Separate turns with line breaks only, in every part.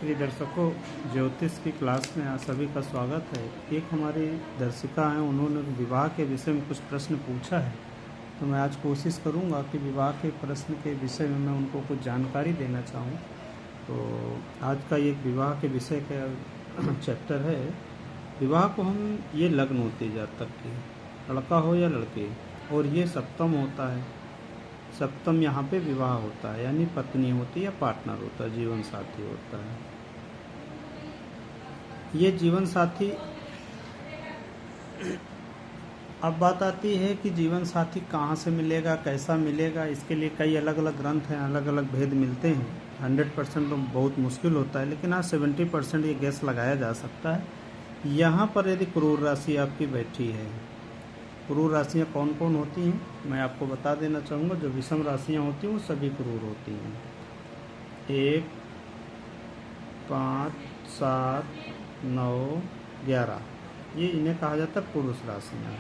प्रिय दर्शकों, ज्योतिष की क्लास में आप सभी का स्वागत है। एक हमारी दर्शिका हैं, उन्होंने विवाह के विषय में कुछ प्रश्न पूछा है, तो मैं आज कोशिश करूंगा कि विवाह के प्रश्न के विषय में मैं उनको कुछ जानकारी देना चाहूं। तो आज का ये विवाह के विषय का चैप्टर है। विवाह को हम ये लग्न होती है जातक की, लड़का हो या लड़की, और ये सप्तम होता है। सप्तम यहाँ पे विवाह होता है, यानी पत्नी होती है या पार्टनर होता है, जीवन साथी होता है। ये जीवन साथी, अब बात आती है कि जीवन साथी कहाँ से मिलेगा, कैसा मिलेगा। इसके लिए कई अलग अलग ग्रंथ हैं, अलग अलग भेद मिलते हैं। 100% तो बहुत मुश्किल होता है, लेकिन हाँ 70% ये गैस लगाया जा सकता है। यहाँ पर यदि क्रूर राशि आपकी बैठी है, क्रूर राशियाँ कौन कौन होती हैं मैं आपको बता देना चाहूँगा। जो विषम राशियाँ होती हैं वो सभी क्रूर होती हैं। 1, 5, 7, 9, 11, ये इन्हें कहा जाता है पुरुष राशियाँ।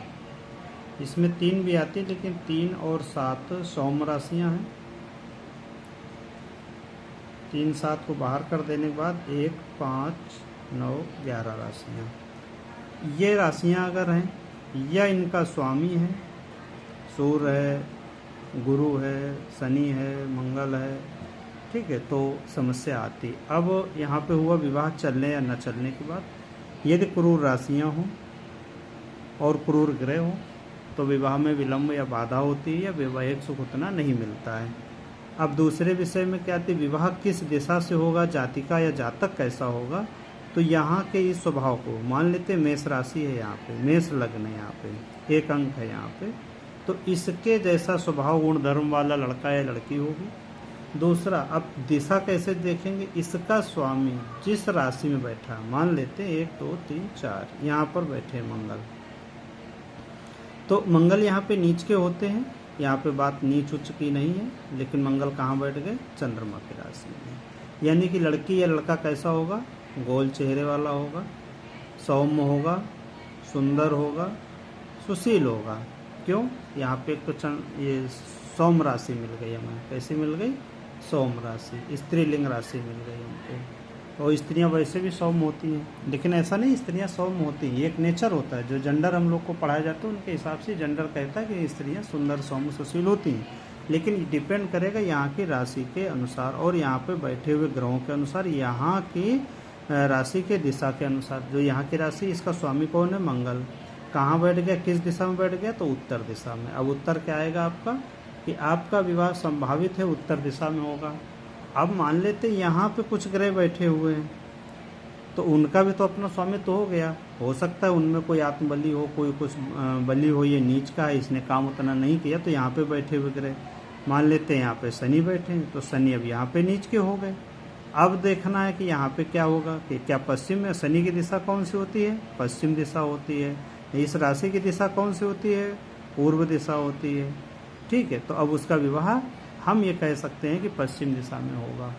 इसमें 3 भी आती हैं, लेकिन 3 और 7 सौम राशियाँ हैं। 3, 7 को बाहर कर देने के बाद 1, 5, 9, 11 राशियाँ। ये राशियाँ अगर हैं या इनका स्वामी है, सूर्य है, गुरु है, शनि है, मंगल है, ठीक है, तो समस्या आती। अब यहाँ पे हुआ विवाह चलने या न चलने के बाद, यदि क्रूर राशियाँ हों और क्रूर ग्रह हो तो विवाह में विलंब या बाधा होती है, या वैवाहिक सुख उतना नहीं मिलता है। अब दूसरे विषय में क्या आती, विवाह किस दिशा से होगा, जातिका या जातक कैसा होगा। तो यहाँ के इस स्वभाव को मान लेते, मेष राशि है, यहाँ पे मेष लग्न है, यहाँ पे 1 अंक है यहाँ पे, तो इसके जैसा स्वभाव गुण धर्म वाला लड़का या लड़की होगी। दूसरा, अब दिशा कैसे देखेंगे, इसका स्वामी जिस राशि में बैठा, मान लेते 1, 2, 3, 4 यहाँ पर बैठे मंगल, तो मंगल यहाँ पे नीच के होते हैं। यहाँ पे बात नीच उच्च की नहीं है, लेकिन मंगल कहाँ बैठ गए, चंद्रमा की राशि में। यानी कि लड़की या लड़का कैसा होगा, गोल चेहरे वाला होगा, सौम्य होगा, सुंदर होगा, सुशील होगा। क्यों, यहाँ पे तो ये सौम राशि मिल गई हमें। कैसी मिल गई, सौम राशि, स्त्रीलिंग राशि मिल गई हमको। और स्त्रियां वैसे भी सौम्य होती हैं, लेकिन ऐसा नहीं स्त्रियां सौम्य होती हैं, एक नेचर होता है। जो जेंडर हम लोग को पढ़ाया जाता है उनके हिसाब से जेंडर कहता है कि स्त्रियाँ सुंदर, सौम्य, सुशील होती हैं। लेकिन डिपेंड करेगा यहाँ की राशि के अनुसार और यहाँ पे बैठे हुए ग्रहों के अनुसार, यहाँ की राशि के दिशा के अनुसार। जो यहाँ की राशि, इसका स्वामी कौन है, मंगल, कहाँ बैठ गया, किस दिशा में बैठ गया, तो उत्तर दिशा में। अब उत्तर क्या आएगा आपका, कि आपका विवाह संभावित है उत्तर दिशा में होगा। अब मान लेते यहाँ पे कुछ ग्रह बैठे हुए हैं, तो उनका भी तो अपना स्वामी तो हो गया। हो सकता है उनमें कोई आत्मबली हो, कोई कुछ बली हो, ये नीच का है, इसने काम उतना नहीं किया, तो यहाँ पे बैठे हुए ग्रह, मान लेते हैं यहाँ पे शनि बैठे हैं, तो शनि अब यहाँ पे नीच के हो गए। अब देखना है कि यहाँ पे क्या होगा, कि क्या पश्चिम में, शनि की दिशा कौन सी होती है, पश्चिम दिशा होती है। इस राशि की दिशा कौन सी होती है, पूर्व दिशा होती है, ठीक है। तो अब उसका विवाह हम ये कह सकते हैं कि पश्चिम दिशा में होगा।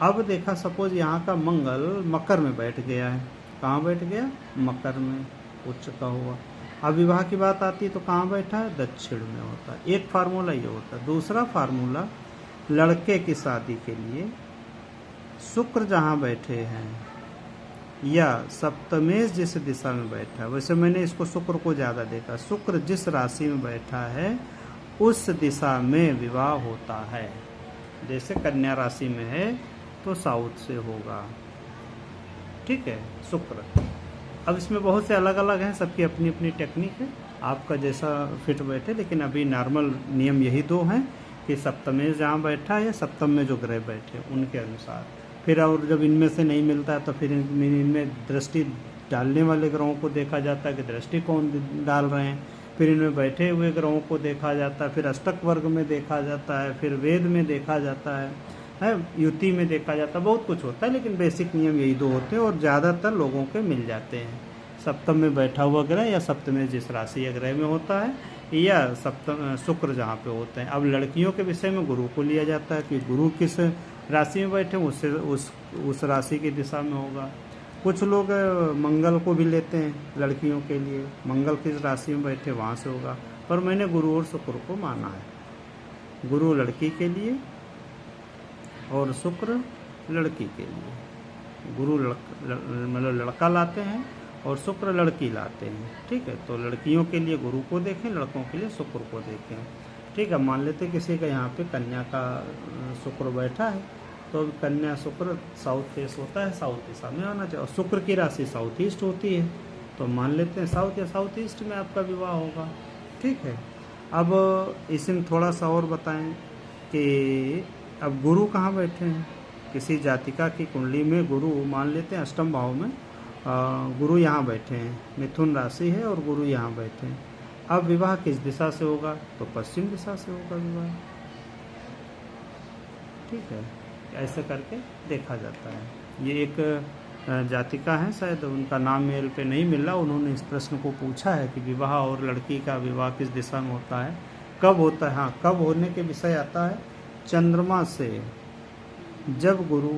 अब देखा, सपोज यहाँ का मंगल मकर में बैठ गया है, कहाँ बैठ गया, मकर में, उच्च का हुआ। अब विवाह की बात आती है तो कहाँ बैठा है, दक्षिण में होता है। एक फार्मूला ये होता है। दूसरा फार्मूला, लड़के की शादी के लिए शुक्र जहाँ बैठे हैं या सप्तमेश जिस दिशा में बैठा है, वैसे मैंने इसको शुक्र को ज़्यादा देखा, शुक्र जिस राशि में बैठा है उस दिशा में विवाह होता है। जैसे कन्या राशि में है तो साउथ से होगा, ठीक है, शुक्र। अब इसमें बहुत से अलग अलग हैं, सबकी अपनी अपनी टेक्निक है, आपका जैसा फिट बैठे, लेकिन अभी नॉर्मल नियम यही 2 हैं कि सप्तमेश जहाँ बैठा है या सप्तम में जो ग्रह बैठे उनके अनुसार। फिर और जब इनमें से नहीं मिलता है तो फिर इनमें दृष्टि डालने वाले ग्रहों को देखा जाता है कि दृष्टि कौन डाल रहे हैं, फिर इनमें बैठे हुए ग्रहों को देखा जाता है, फिर अष्टक वर्ग में देखा जाता है, फिर वेद में देखा जाता है, युति में देखा जाता है, बहुत कुछ होता है, लेकिन बेसिक नियम यही 2 होते हैं और ज़्यादातर लोगों के मिल जाते हैं। सप्तम में बैठा हुआ ग्रह या सप्तम जिस राशि या ग्रह में होता है, या सप्तम शुक्र जहाँ पे होते हैं। अब लड़कियों के विषय में गुरु को लिया जाता है कि गुरु किस राशि में बैठे उससे उस राशि की दिशा में होगा। कुछ लोग मंगल को भी लेते हैं लड़कियों के लिए, मंगल किस राशि में बैठे वहाँ से होगा, पर मैंने गुरु और शुक्र को माना है। गुरु लड़की के लिए और शुक्र लड़की के लिए। गुरु मतलब लड़का लाते हैं और शुक्र लड़की लाते हैं। ठीक है, तो लड़कियों के लिए गुरु को देखें, लड़कों के लिए शुक्र को देखें। ठीक है, मान लेते किसी का यहाँ पे कन्या का शुक्र बैठा है, तो कन्या शुक्र साउथ फेस होता है, साउथ दिशा में आना चाहिए, और शुक्र की राशि साउथ ईस्ट होती है, तो मान लेते हैं साउथ या साउथ ईस्ट में आपका विवाह होगा। ठीक है, अब इसमें थोड़ा सा और बताएं कि अब गुरु कहाँ बैठे हैं। किसी जातिका की कुंडली में गुरु मान लेते हैं अष्टम भाव में, गुरु यहाँ बैठे हैं, मिथुन राशि है और गुरु यहाँ बैठे हैं। अब विवाह किस दिशा से होगा, तो पश्चिम दिशा से होगा विवाह। ठीक है, ऐसे करके देखा जाता है। ये एक जातिका है, शायद उनका नाम मेल पे नहीं मिल रहा, उन्होंने इस प्रश्न को पूछा है कि विवाह और लड़की का विवाह किस दिशा में होता है, कब होता है। हाँ, कब होने के विषय आता है, चंद्रमा से जब गुरु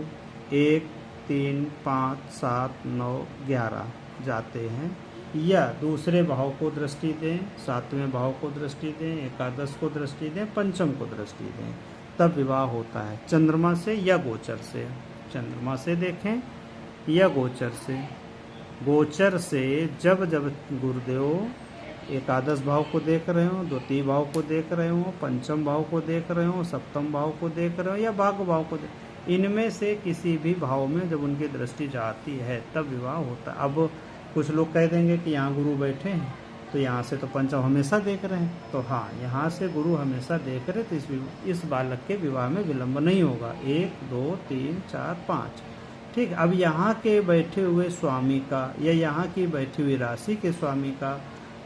1, 3, 5, 7, 9, 11 जाते हैं, या दूसरे भाव को दृष्टि दें, 7वें भाव को दृष्टि दें, एकादश को दृष्टि दें, पंचम को दृष्टि दें, तब विवाह होता है। चंद्रमा से या गोचर से, चंद्रमा से देखें या गोचर से। गोचर से जब जब गुरुदेव एकादश भाव को देख रहे हो, द्वितीय भाव को देख रहे हो, पंचम भाव को देख रहे हो, सप्तम भाव को देख रहे हो, या भाग भाव को इनमें से किसी भी भाव में जब उनकी दृष्टि जाती है तब विवाह होता है। अब कुछ लोग कह देंगे कि यहाँ गुरु बैठे हैं तो यहाँ से तो पंचम हमेशा देख रहे हैं, तो हाँ, यहाँ से गुरु हमेशा देख रहे, तो इस बालक के विवाह में विलंब नहीं होगा। 1, 2, 3, 4, 5। ठीक, अब यहाँ के बैठे हुए स्वामी का या यहाँ की बैठी हुई राशि के स्वामी का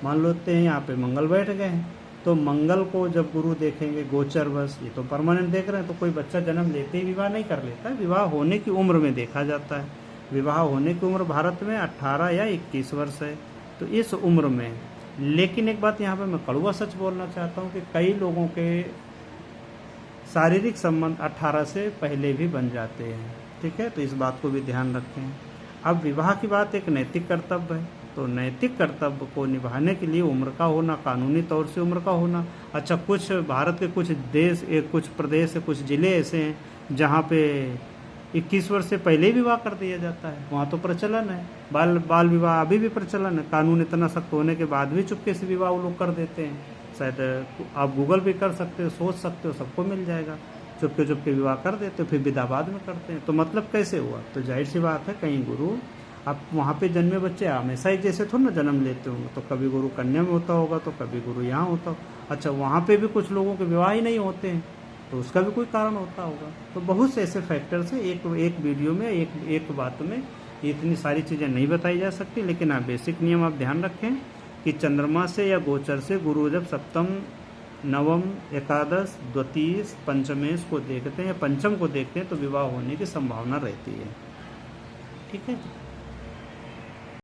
मान लेते हैं यहाँ पे मंगल बैठ गए हैं, तो मंगल को जब गुरु देखेंगे गोचर बस, ये तो परमानेंट देख रहे हैं, तो कोई बच्चा जन्म लेते ही विवाह नहीं कर लेता है, विवाह होने की उम्र में देखा जाता है। विवाह होने की उम्र भारत में 18 या 21 वर्ष है, तो इस उम्र में। लेकिन एक बात यहाँ पे मैं कड़वा सच बोलना चाहता हूँ कि कई लोगों के शारीरिक संबंध 18 से पहले भी बन जाते हैं। ठीक है, तो इस बात को भी ध्यान रखें। अब विवाह की बात एक नैतिक कर्तव्य है, तो नैतिक कर्तव्य को निभाने के लिए उम्र का होना, कानूनी तौर से उम्र का होना। अच्छा, कुछ भारत के कुछ देश, कुछ प्रदेश, कुछ ज़िले ऐसे हैं जहाँ पे 21 वर्ष से पहले विवाह कर दिया जाता है, वहाँ तो प्रचलन है। बाल विवाह अभी भी प्रचलन है, कानून इतना सख्त होने के बाद भी चुपके से विवाह वो लोग कर देते हैं। शायद आप गूगल भी कर सकते हो, सोच सकते हो, सबको मिल जाएगा। चुपके चुपके विवाह कर देते हो, फिर विदा बाद में करते हैं। तो मतलब कैसे हुआ, तो जाहिर सी बात है कहीं गुरु, अब वहाँ पे जन्मे बच्चे हमेशा एक जैसे थोड़ा ना जन्म लेते होंगे, तो कभी गुरु कन्या में होता होगा, तो कभी गुरु यहाँ होता होगा। अच्छा, वहाँ पे भी कुछ लोगों के विवाह ही नहीं होते हैं, तो उसका भी कोई कारण होता होगा। तो बहुत से ऐसे फैक्टर्स हैं, एक वीडियो में एक बात में इतनी सारी चीज़ें नहीं बताई जा सकती। लेकिन हाँ, बेसिक नियम आप ध्यान रखें कि चंद्रमा से या गोचर से गुरु जब सप्तम, नवम, एकादश, द्वितीय, पंचमेश को देखते हैं या पंचम को देखते हैं तो विवाह होने की संभावना रहती है। ठीक है।